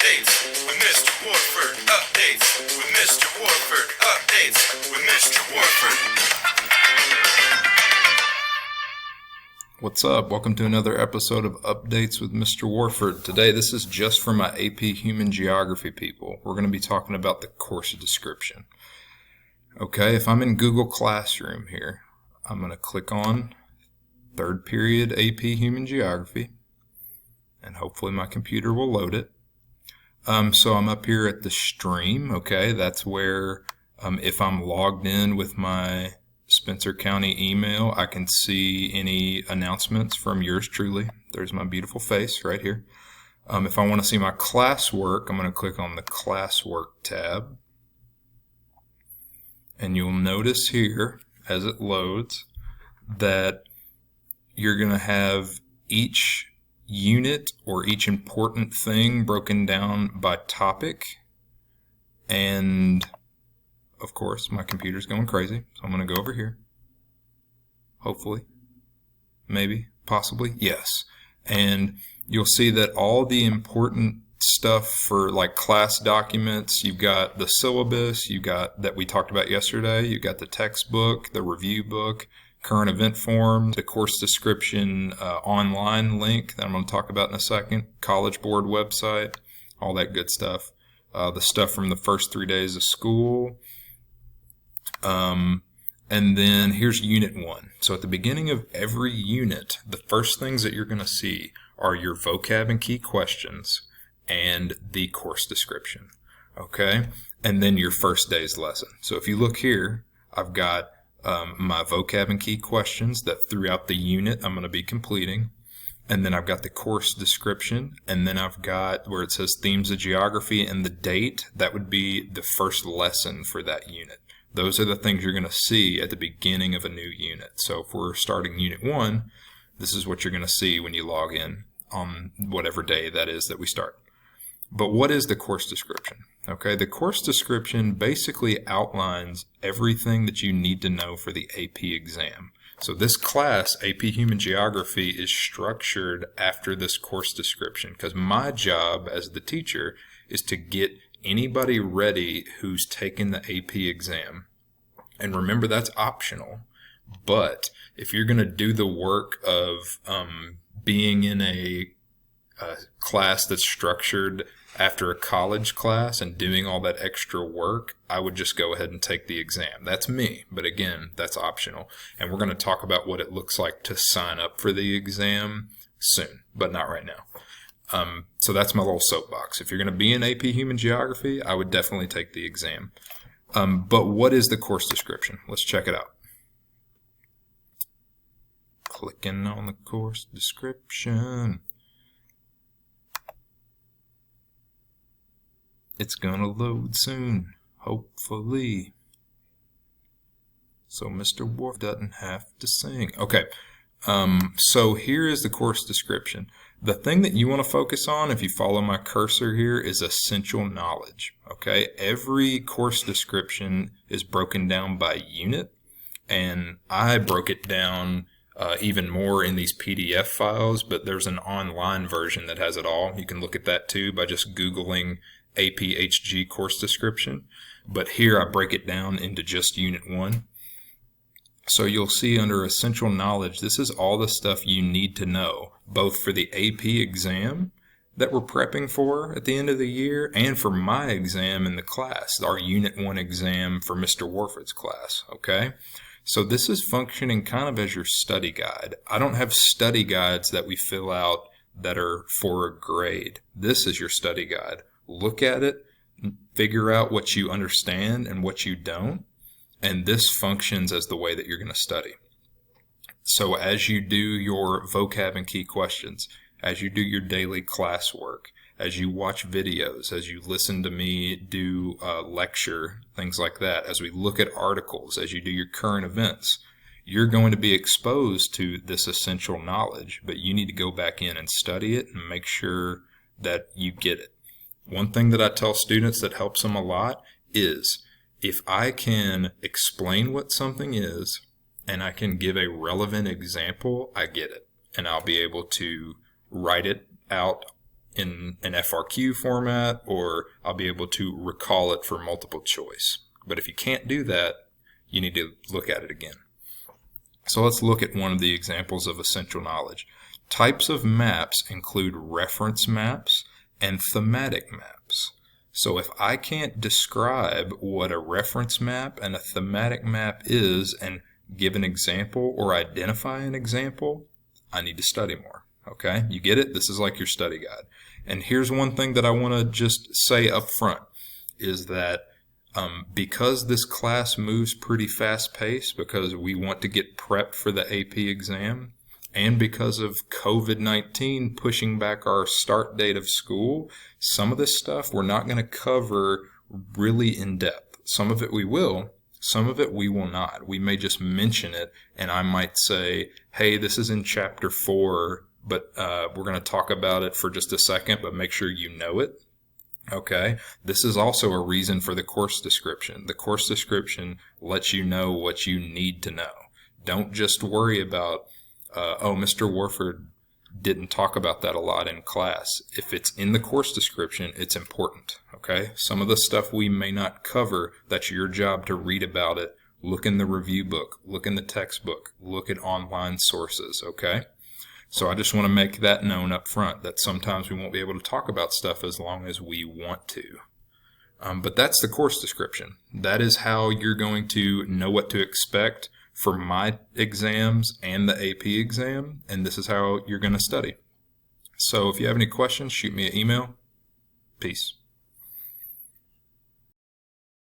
Updates with Mr. Warford. Updates with Mr. Warford. Updates with Mr. Warford. What's up? Welcome to another episode of Updates with Mr. Warford. Today, this is just for my AP Human Geography people. We're going to be talking about the course description. Okay, if I'm in Google Classroom here, I'm going to click on third period AP Human Geography, and hopefully my computer will load it. So I'm up here at the stream. Okay, that's where if I'm logged in with my Spencer County email, I can see any announcements from yours truly. There's my beautiful face right here. If I want to see my classwork, I'm going to click on the classwork tab. And you'll notice here, as it loads, that you're going to have each unit or each important thing broken down by topic. And of course, my computer's going crazy, so I'm going to go over here. Hopefully. Maybe. Possibly. Yes. And you'll see that all the important stuff for like class documents, you've got the syllabus, you got that we talked about yesterday, you got the textbook, the review book, current event form, the course description online link that I'm going to talk about in a second, College Board website, all that good stuff. The stuff from the first 3 days of school. And then here's Unit 1. So at the beginning of every unit, the first things that you're going to see are your vocab and key questions and the course description. Okay? And then your first day's lesson. So if you look here, I've got my vocab and key questions that throughout the unit I'm going to be completing. And then I've got the course description. And then I've got where it says themes of geography and the date. That would be the first lesson for that unit. Those are the things you're going to see at the beginning of a new unit. So if we're starting Unit 1, this is what you're going to see when you log in on whatever day that is that we start. But what is the course description? Okay, the course description basically outlines everything that you need to know for the AP exam. So this class, AP Human Geography, is structured after this course description because my job as the teacher is to get anybody ready who's taken the AP exam. And remember, that's optional. But if you're going to do the work of being in a class that's structured after a college class and doing all that extra work, I would just go ahead and take the exam. That's me. But again, that's optional. And we're going to talk about what it looks like to sign up for the exam soon, but not right now. So that's my little soapbox. If you're going to be in AP Human Geography, I would definitely take the exam. But what is the course description? Let's check it out. Clicking on the course description. It's going to load soon, hopefully. So Mr. Worf doesn't have to sing. Okay, so here is the course description. The thing that you want to focus on, if you follow my cursor here, is essential knowledge. Okay, every course description is broken down by unit, and I broke it down even more in these PDF files, but there's an online version that has it all. You can look at that too by just Googling APHG course description. But here I break it down into just Unit 1. So you'll see under Essential Knowledge, this is all the stuff you need to know, both for the AP exam that we're prepping for at the end of the year and for my exam in the class, our Unit 1 exam for Mr. Warford's class, okay? So this is functioning kind of as your study guide. I don't have study guides that we fill out that are for a grade. This is your study guide. Look at it, figure out what you understand and what you don't. And this functions as the way that you're going to study. So as you do your vocab and key questions, as you do your daily classwork, as you watch videos, as you listen to me do lecture, things like that, as we look at articles, as you do your current events, you're going to be exposed to this essential knowledge, but you need to go back in and study it and make sure that you get it. One thing that I tell students that helps them a lot is if I can explain what something is and I can give a relevant example, I get it. And I'll be able to write it out in an FRQ format, or I'll be able to recall it for multiple choice. But if you can't do that, you need to look at it again. So let's look at one of the examples of essential knowledge. Types of maps include reference maps and thematic maps. So if I can't describe what a reference map and a thematic map is and give an example or identify an example, I need to study more. Okay, you get it? This is like your study guide. And here's one thing that I want to just say up front is that because this class moves pretty fast paced, because we want to get prepped for the AP exam, and because of COVID-19 pushing back our start date of school, some of this stuff we're not going to cover really in depth. Some of it we will, some of it we will not. We may just mention it, and I might say, hey, this is in chapter 4, but we're going to talk about it for just a second, but make sure you know it. Okay, this is also a reason for the course description. The course description lets you know what you need to know. Don't just worry about, oh, Mr. Warford didn't talk about that a lot in class. If it's in the course description, it's important. Okay, some of the stuff we may not cover, that's your job to read about it. Look in the review book, look in the textbook, look at online sources. Okay. So I just want to make that known up front, that sometimes we won't be able to talk about stuff as long as we want to. But that's the course description. That is how you're going to know what to expect for my exams and the AP exam, and this is how you're going to study. So if you have any questions, shoot me an email. Peace.